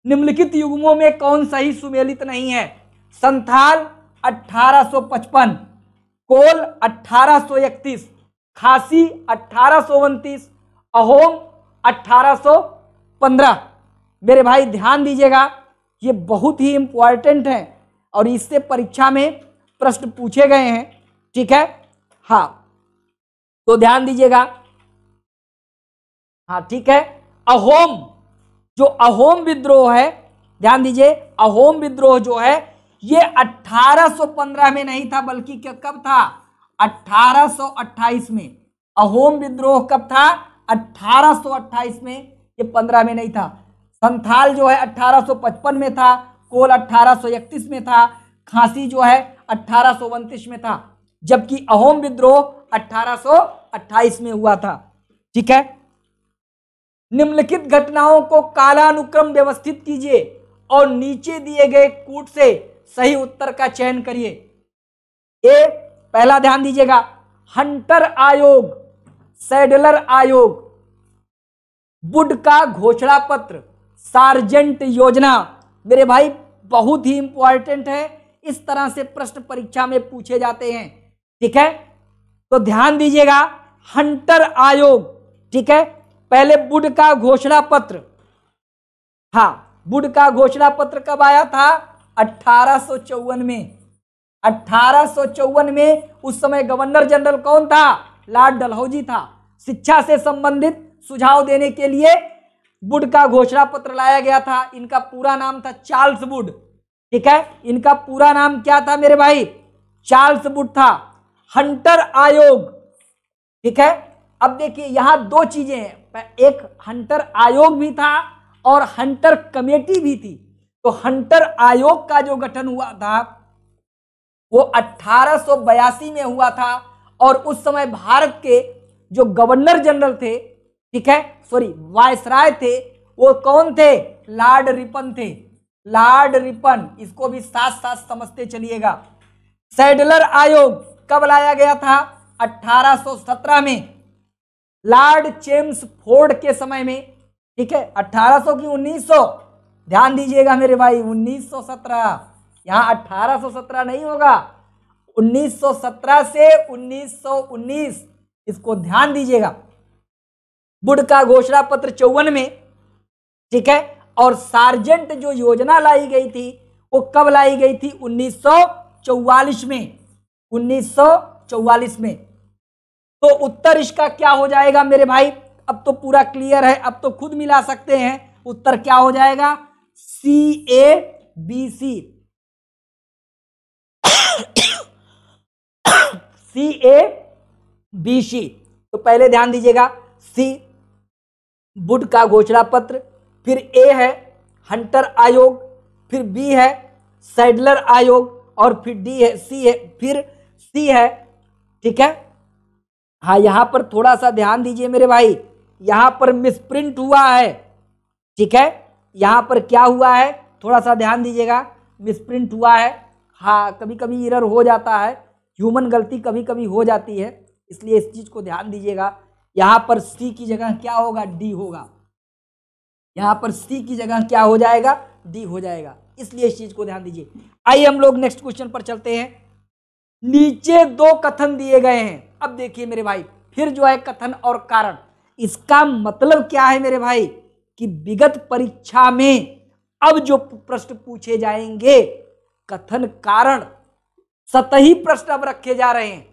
निम्नलिखित युग्मों में कौन सही सुमेलित नहीं है? संथाल 1855, कोल 1831, खासी 1829, अहोम 1815। मेरे भाई ध्यान दीजिएगा, ये बहुत ही इंपॉर्टेंट है और इससे परीक्षा में प्रश्न पूछे गए हैं, ठीक है। हाँ, तो ध्यान दीजिएगा, हाँ ठीक है। अहोम, जो अहोम विद्रोह है, ध्यान दीजिए, अहोम विद्रोह जो है ये 1815 में नहीं था, बल्कि कब था? 1828 में। अहोम विद्रोह कब था? 1828 में, ये 15 में नहीं था। संथाल जो है 1855 में था, कोल 1831 में था, खांसी जो है 1829 में था, जबकि अहोम विद्रोह 1828 में हुआ था, ठीक है। निम्नलिखित घटनाओं को कालानुक्रम व्यवस्थित कीजिए और नीचे दिए गए कूट से सही उत्तर का चयन करिए। ए, पहला ध्यान दीजिएगा, हंटर आयोग, सैडलर आयोग, वुड का घोषणा पत्र, सार्जेंट योजना। मेरे भाई बहुत ही इंपॉर्टेंट है, इस तरह से प्रश्न परीक्षा में पूछे जाते हैं, ठीक है। तो ध्यान दीजिएगा, हंटर आयोग, ठीक है। पहले वुड का घोषणा पत्र, हाँ, वुड का घोषणा पत्र कब आया था? 1854 में। 1854 में उस समय गवर्नर जनरल कौन था? लॉर्ड डलहौजी था। शिक्षा से संबंधित सुझाव देने के लिए वुड का घोषणा पत्र लाया गया था। इनका पूरा नाम था चार्ल्स वुड, ठीक है। इनका पूरा नाम क्या था मेरे भाई? चार्ल्स वुड था। हंटर आयोग, ठीक है। अब देखिए यहां दो चीजें हैं, एक हंटर आयोग भी था और हंटर कमेटी भी थी। तो हंटर आयोग का जो गठन हुआ था वो 1882 में हुआ था और उस समय भारत के जो गवर्नर जनरल थे, ठीक है, सॉरी वायसराय थे, वो कौन थे? लॉर्ड रिपन थे, लॉर्ड रिपन। इसको भी साथ साथ समझते चलिएगा। सैडलर आयोग कब लाया गया था? 1817 में, लॉर्ड चेम्स फोर्ड के समय में, ठीक है। 1800 की 1900, ध्यान दीजिएगा मेरे भाई, 1917, यहां 1817 नहीं होगा, 1917 से 1919, इसको ध्यान दीजिएगा। वुड का घोषणा पत्र 54 में, ठीक है, और सार्जेंट जो योजना लाई गई थी वो कब लाई गई थी? 1944 में, 1944 में। तो उत्तर इसका क्या हो जाएगा मेरे भाई? अब तो पूरा क्लियर है, अब तो खुद मिला सकते हैं। उत्तर क्या हो जाएगा? CABC, CABC। तो पहले ध्यान दीजिएगा, सी वुड का घोषणा पत्र, फिर ए है हंटर आयोग, फिर बी है सैडलर आयोग, और फिर डी है, सी है, फिर सी है, ठीक है। हाँ, यहां पर थोड़ा सा ध्यान दीजिए मेरे भाई, यहां पर मिसप्रिंट हुआ है, ठीक है। यहां पर क्या हुआ है, थोड़ा सा ध्यान दीजिएगा, मिसप्रिंट हुआ है। हाँ, कभी कभी एरर हो जाता है, ह्यूमन गलती कभी कभी हो जाती है, इसलिए इस चीज को ध्यान दीजिएगा। यहां पर सी की जगह क्या होगा? डी होगा। यहां पर सी की जगह क्या हो जाएगा? डी हो जाएगा, इसलिए इस चीज को ध्यान दीजिए। आइए हम लोग नेक्स्ट क्वेश्चन पर चलते हैं। नीचे दो कथन दिए गए हैं। अब देखिए मेरे भाई, फिर जो है कथन और कारण, इसका मतलब क्या है मेरे भाई कि विगत परीक्षा में अब जो प्रश्न पूछे जाएंगे कथन कारण सतही प्रश्न अब रखे जा रहे हैं।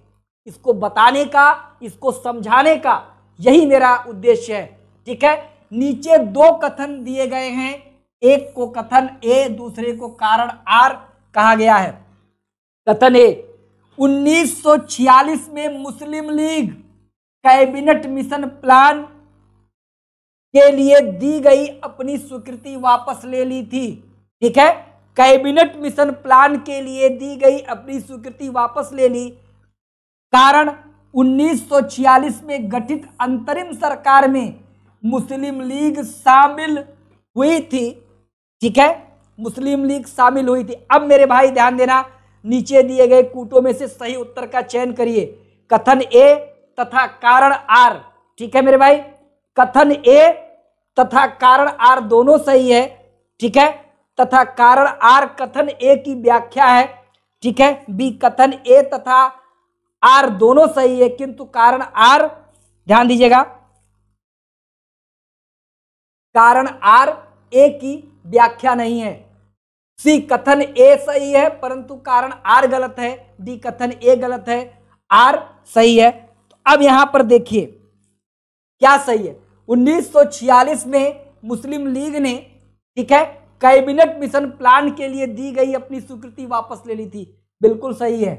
इसको बताने का, इसको समझाने का यही मेरा उद्देश्य है, ठीक है। नीचे दो कथन दिए गए हैं, एक को कथन ए, दूसरे को कारण आर कहा गया है। कथन ए, 1946 में मुस्लिम लीग कैबिनेट मिशन प्लान के लिए दी गई अपनी स्वीकृति वापस ले ली थी, ठीक है। कैबिनेट मिशन प्लान के लिए दी गई अपनी स्वीकृति वापस ले ली। कारण, 1946 में गठित अंतरिम सरकार में मुस्लिम लीग शामिल हुई थी, ठीक है, मुस्लिम लीग शामिल हुई थी। अब मेरे भाई ध्यान देना, नीचे दिए गए कूटों में से सही उत्तर का चयन करिए। कथन ए तथा कारण आर, ठीक है मेरे भाई, कथन ए तथा कारण आर दोनों सही है, ठीक है, तथा कारण आर कथन ए की व्याख्या है, ठीक है। बी, कथन ए तथा आर दोनों सही है, किंतु कारण आर, ध्यान दीजिएगा, कारण आर ए की व्याख्या नहीं है। सी, कथन ए सही है परंतु कारण आर गलत है। डी, कथन ए गलत है, आर सही है। तो अब यहां पर देखिए क्या सही है। 1946 में मुस्लिम लीग ने, ठीक है, कैबिनेट मिशन प्लान के लिए दी गई अपनी स्वीकृति वापस ले ली थी। बिल्कुल सही है,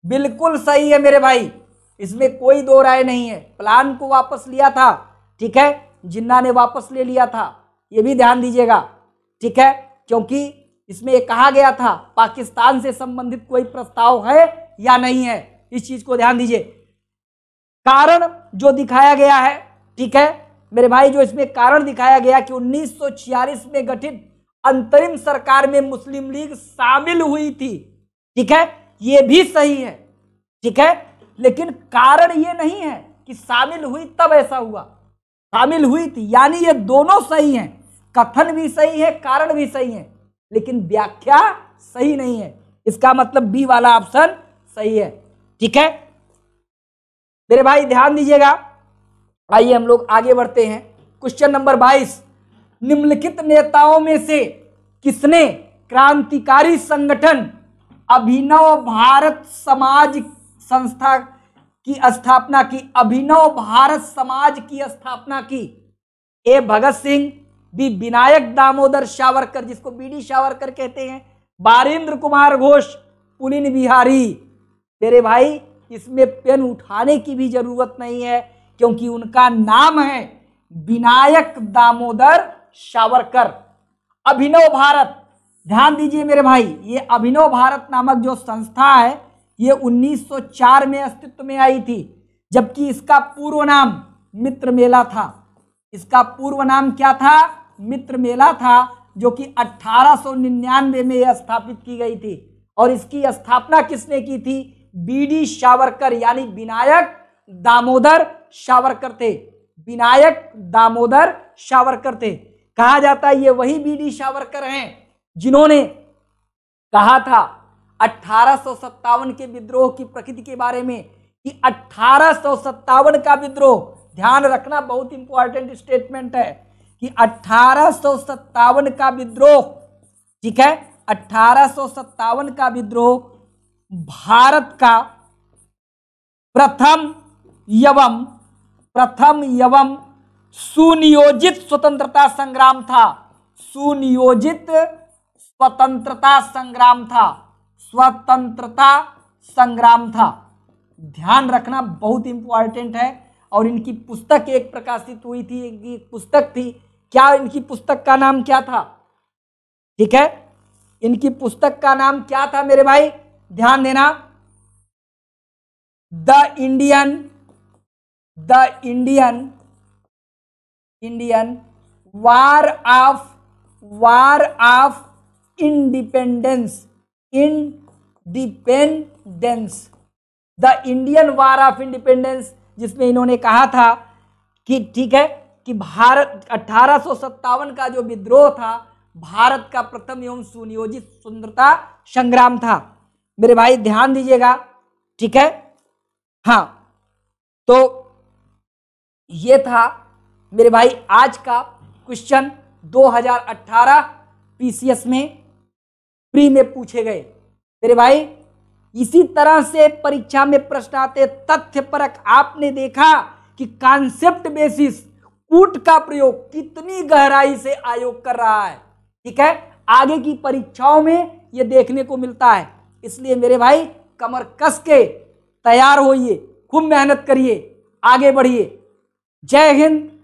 बिल्कुल सही है मेरे भाई, इसमें कोई दो राय नहीं है। प्लान को वापस लिया था, ठीक है, जिन्ना ने वापस ले लिया था, ये भी ध्यान दीजिएगा, ठीक है, क्योंकि इसमें ये कहा गया था पाकिस्तान से संबंधित कोई प्रस्ताव है या नहीं है, इस चीज को ध्यान दीजिए। कारण जो दिखाया गया है, ठीक है मेरे भाई, जो इसमें कारण दिखाया गया कि 1946 में गठित अंतरिम सरकार में मुस्लिम लीग शामिल हुई थी, ठीक है, ये भी सही है, ठीक है, लेकिन कारण ये नहीं है कि शामिल हुई तब ऐसा हुआ, शामिल हुई थी, यानी ये दोनों सही हैं, कथन भी सही है, कारण भी सही है, लेकिन व्याख्या सही नहीं है। इसका मतलब बी वाला ऑप्शन सही है, ठीक है मेरे भाई, ध्यान दीजिएगा। आइए हम लोग आगे बढ़ते हैं। क्वेश्चन नंबर 22, निम्नलिखित नेताओं में से किसने क्रांतिकारी संगठन अभिनव भारत समाज संस्था की स्थापना की? अभिनव भारत समाज की स्थापना की। ए, भगत सिंह, बी, विनायक दामोदर सावरकर जिसको बीडी सावरकर कहते हैं, बारेंद्र कुमार घोष, पुलिन बिहारी। मेरे भाई इसमें पेन उठाने की भी जरूरत नहीं है क्योंकि उनका नाम है विनायक दामोदर सावरकर। अभिनव भारत, ध्यान दीजिए मेरे भाई, ये अभिनव भारत नामक जो संस्था है ये 1904 में अस्तित्व में आई थी, जबकि इसका पूर्व नाम मित्र मेला था। इसका पूर्व नाम क्या था? मित्र मेला था, जो कि 1899 में यह स्थापित की गई थी। और इसकी स्थापना किसने की थी? बीडी सावरकर, यानी विनायक दामोदर सावरकर थे। विनायक दामोदर सावरकर थे। कहा जाता है ये वही बीडी सावरकर हैं जिन्होंने कहा था 1857 के विद्रोह की प्रकृति के बारे में कि 1857 का विद्रोह, ध्यान रखना बहुत इंपॉर्टेंट स्टेटमेंट है कि 1857 का विद्रोह, ठीक है, 1857 का विद्रोह भारत का प्रथम एवं सुनियोजित स्वतंत्रता संग्राम था। सुनियोजित स्वतंत्रता संग्राम था, स्वतंत्रता संग्राम था। ध्यान रखना बहुत इंपॉर्टेंट है। और इनकी पुस्तक एक प्रकाशित हुई थी, एक पुस्तक थी, क्या इनकी पुस्तक का नाम क्या था? ठीक है, इनकी पुस्तक का नाम क्या था मेरे भाई? ध्यान देना, the Indian war of independence, the Indian war of independence, जिसमें इन्होंने कहा था कि ठीक है कि भारत 1857 का जो विद्रोह था भारत का प्रथम एवं सुनियोजित स्वतंत्रता संग्राम था। मेरे भाई ध्यान दीजिएगा, ठीक है। हाँ, तो ये था मेरे भाई आज का क्वेश्चन 2018 पीसीएस में प्री में पूछे गए। मेरे भाई इसी तरह से परीक्षा में प्रश्न आते, तथ्य परक। आपने देखा कि कॉन्सेप्ट बेसिस कूट का प्रयोग कितनी गहराई से आयोग कर रहा है, ठीक है। आगे की परीक्षाओं में यह देखने को मिलता है। इसलिए मेरे भाई कमर कस के तैयार होइए, खूब मेहनत करिए, आगे बढ़िए। जय हिंद,